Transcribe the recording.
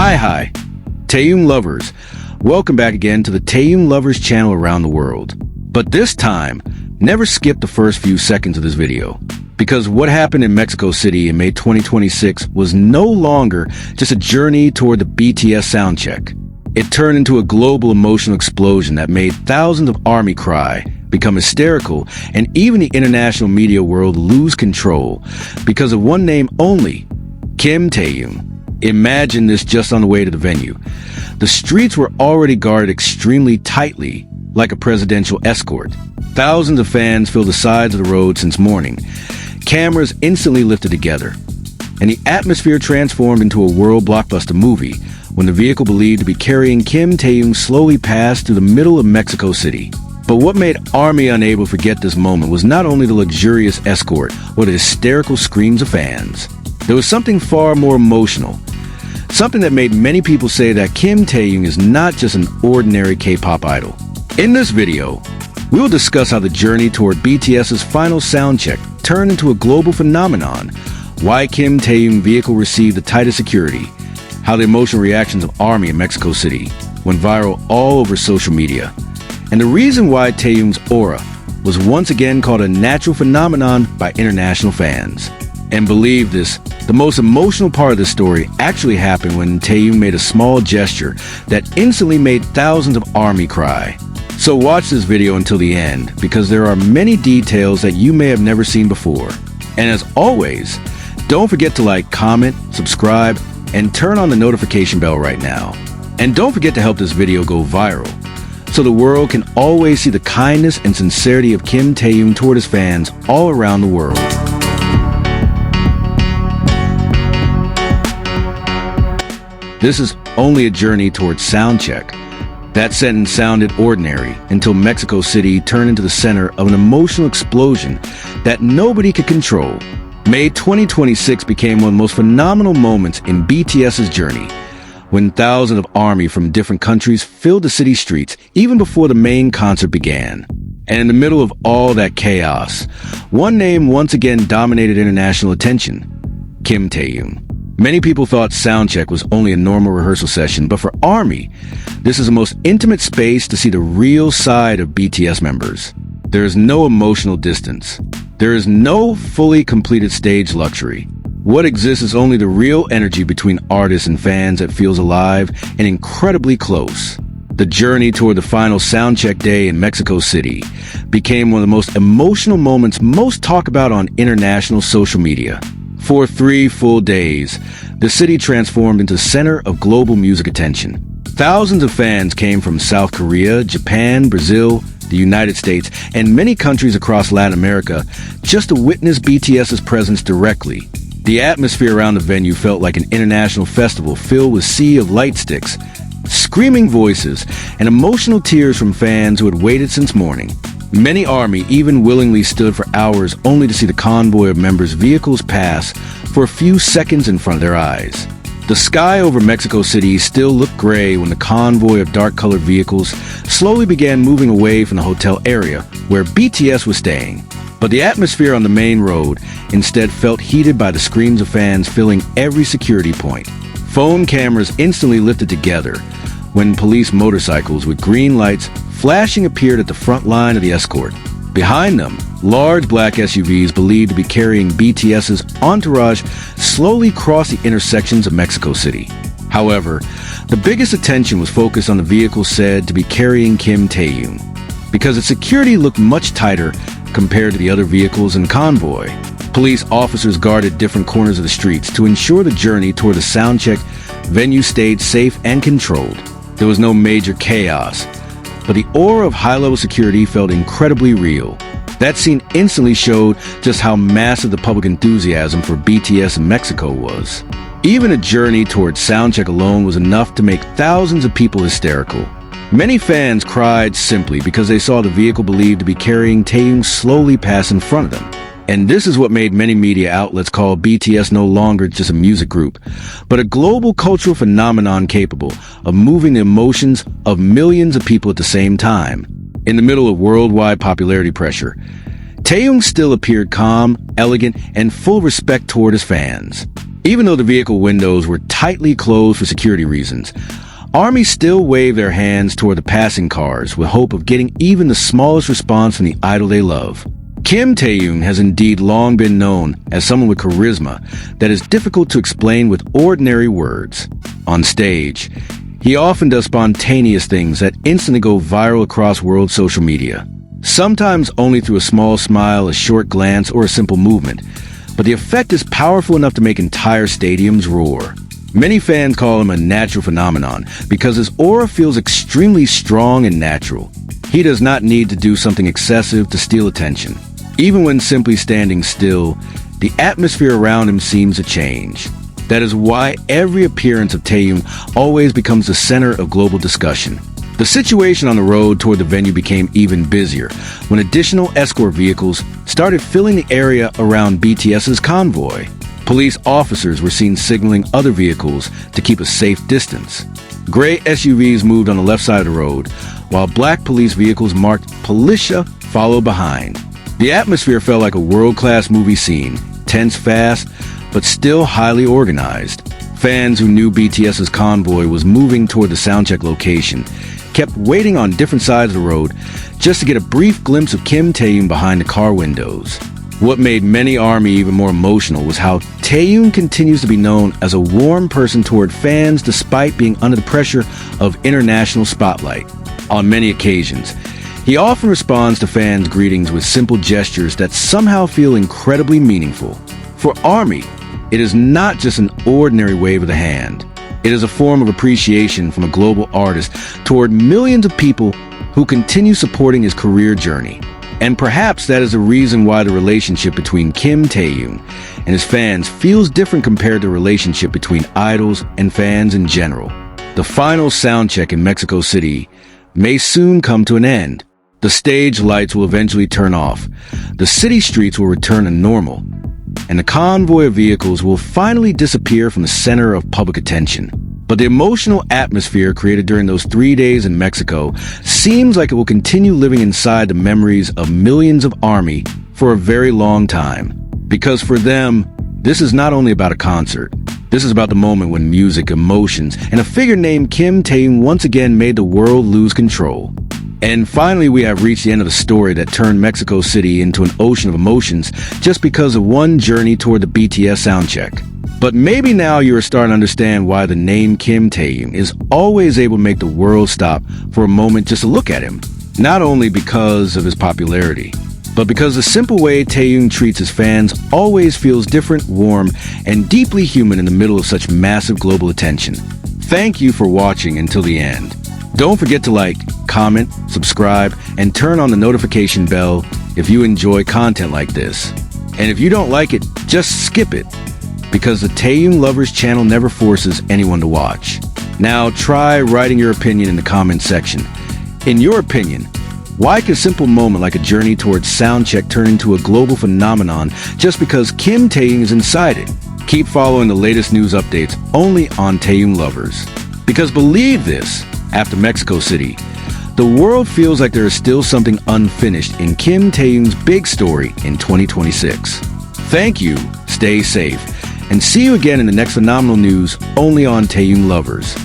Hi, Taehyung lovers. Welcome back again to the Taehyung lovers channel around the world. But this time, never skip the first few seconds of this video. Because what happened in Mexico City in May 2026 was no longer just a journey toward the BTS Soundcheck. It turned into a global emotional explosion that made thousands of ARMY cry, become hysterical, and even the international media world lose control because of one name only, Kim Taehyung. Imagine this just on the way to the venue. The streets were already guarded extremely tightly, like a presidential escort. Thousands of fans filled the sides of the road since morning. Cameras instantly lifted together, and the atmosphere transformed into a world blockbuster movie when the vehicle believed to be carrying Kim Taehyung slowly passed through the middle of Mexico City. But what made ARMY unable to forget this moment was not only the luxurious escort or the hysterical screams of fans. There was something far more emotional, something that made many people say that Kim Taehyung is not just an ordinary K-pop idol. In this video, we will discuss how the journey toward BTS's final soundcheck turned into a global phenomenon, why Kim Taehyung vehicle received the tightest security, how the emotional reactions of ARMY in Mexico City went viral all over social media, and the reason why Taehyung's aura was once again called a natural phenomenon by international fans. And believe this, the most emotional part of the story actually happened when Taehyung made a small gesture that instantly made thousands of ARMY cry. So watch this video until the end, because there are many details that you may have never seen before. And as always, don't forget to like, comment, subscribe, and turn on the notification bell right now. And don't forget to help this video go viral, so the world can always see the kindness and sincerity of Kim Taehyung toward his fans all around the world. This is only a journey towards soundcheck. That sentence sounded ordinary until Mexico City turned into the center of an emotional explosion that nobody could control. May 2026 became one of the most phenomenal moments in BTS's journey, when thousands of ARMY from different countries filled the city streets even before the main concert began. And in the middle of all that chaos, one name once again dominated international attention: Kim Taehyung. Many people thought Soundcheck was only a normal rehearsal session, but for ARMY, this is the most intimate space to see the real side of BTS members. There is no emotional distance. There is no fully completed stage luxury. What exists is only the real energy between artists and fans that feels alive and incredibly close. The journey toward the final Soundcheck day in Mexico City became one of the most emotional moments most talked about on international social media. For 3 full days, the city transformed into the center of global music attention. Thousands of fans came from South Korea, Japan, Brazil, the United States, and many countries across Latin America just to witness BTS's presence directly. The atmosphere around the venue felt like an international festival filled with a sea of light sticks, screaming voices, and emotional tears from fans who had waited since morning. Many ARMY even willingly stood for hours only to see the convoy of members' vehicles pass for a few seconds in front of their eyes. The sky over Mexico City still looked gray when the convoy of dark-colored vehicles slowly began moving away from the hotel area where BTS was staying. But the atmosphere on the main road instead felt heated by the screams of fans filling every security point. Phone cameras instantly lifted together when police motorcycles with green lights flashing appeared at the front line of the escort. Behind them, large black SUVs believed to be carrying BTS's entourage slowly crossed the intersections of Mexico City. However, the biggest attention was focused on the vehicle said to be carrying Kim Taehyung, because its security looked much tighter compared to the other vehicles in convoy. Police officers guarded different corners of the streets to ensure the journey toward the soundcheck venue stayed safe and controlled. There was no major chaos, but the aura of high-level security felt incredibly real. That scene instantly showed just how massive the public enthusiasm for BTS in Mexico was. Even a journey towards soundcheck alone was enough to make thousands of people hysterical. Many fans cried simply because they saw the vehicle believed to be carrying Taehyung slowly pass in front of them. And this is what made many media outlets call BTS no longer just a music group, but a global cultural phenomenon capable of moving the emotions of millions of people at the same time. In the middle of worldwide popularity pressure, Taehyung still appeared calm, elegant, and full of respect toward his fans. Even though the vehicle windows were tightly closed for security reasons, ARMY still waved their hands toward the passing cars with hope of getting even the smallest response from the idol they love. Kim Taehyung has indeed long been known as someone with charisma that is difficult to explain with ordinary words. On stage, he often does spontaneous things that instantly go viral across world social media. Sometimes only through a small smile, a short glance, or a simple movement. But the effect is powerful enough to make entire stadiums roar. Many fans call him a natural phenomenon because his aura feels extremely strong and natural. He does not need to do something excessive to steal attention. Even when simply standing still, the atmosphere around him seems to change. That is why every appearance of Taehyung always becomes the center of global discussion. The situation on the road toward the venue became even busier when additional escort vehicles started filling the area around BTS's convoy. Police officers were seen signaling other vehicles to keep a safe distance. Gray SUVs moved on the left side of the road, while black police vehicles marked Policia followed behind. The atmosphere felt like a world-class movie scene, tense fast, but still highly organized. Fans who knew BTS's convoy was moving toward the Soundcheck location kept waiting on different sides of the road just to get a brief glimpse of Kim Taehyung behind the car windows. What made many ARMY even more emotional was how Taehyung continues to be known as a warm person toward fans despite being under the pressure of international spotlight. On many occasions, he often responds to fans' greetings with simple gestures that somehow feel incredibly meaningful. For ARMY, it is not just an ordinary wave of the hand. It is a form of appreciation from a global artist toward millions of people who continue supporting his career journey. And perhaps that is the reason why the relationship between Kim Taehyung and his fans feels different compared to the relationship between idols and fans in general. The final Soundcheck in Mexico City may soon come to an end. The stage lights will eventually turn off. The city streets will return to normal. And the convoy of vehicles will finally disappear from the center of public attention. But the emotional atmosphere created during those 3 days in Mexico seems like it will continue living inside the memories of millions of ARMY for a very long time. Because for them, this is not only about a concert. This is about the moment when music, emotions, and a figure named Kim Taehyung once again made the world lose control. And finally, we have reached the end of the story that turned Mexico City into an ocean of emotions just because of one journey toward the BTS Soundcheck. But maybe now you are starting to understand why the name Kim Taehyung is always able to make the world stop for a moment just to look at him. Not only because of his popularity, but because the simple way Taehyung treats his fans always feels different, warm, and deeply human in the middle of such massive global attention. Thank you for watching until the end. Don't forget to like, comment, subscribe, and turn on the notification bell if you enjoy content like this. And if you don't like it, just skip it, because the Taehyung Lovers channel never forces anyone to watch. Now try writing your opinion in the comment section. In your opinion, why could a simple moment like a journey towards Soundcheck turn into a global phenomenon just because Kim Taehyung is inside it? Keep following the latest news updates only on Taehyung Lovers. Because believe this, after Mexico City, the world feels like there is still something unfinished in Kim Taehyung's big story in 2026. Thank you, stay safe, and see you again in the next phenomenal news only on Taehyung Lovers.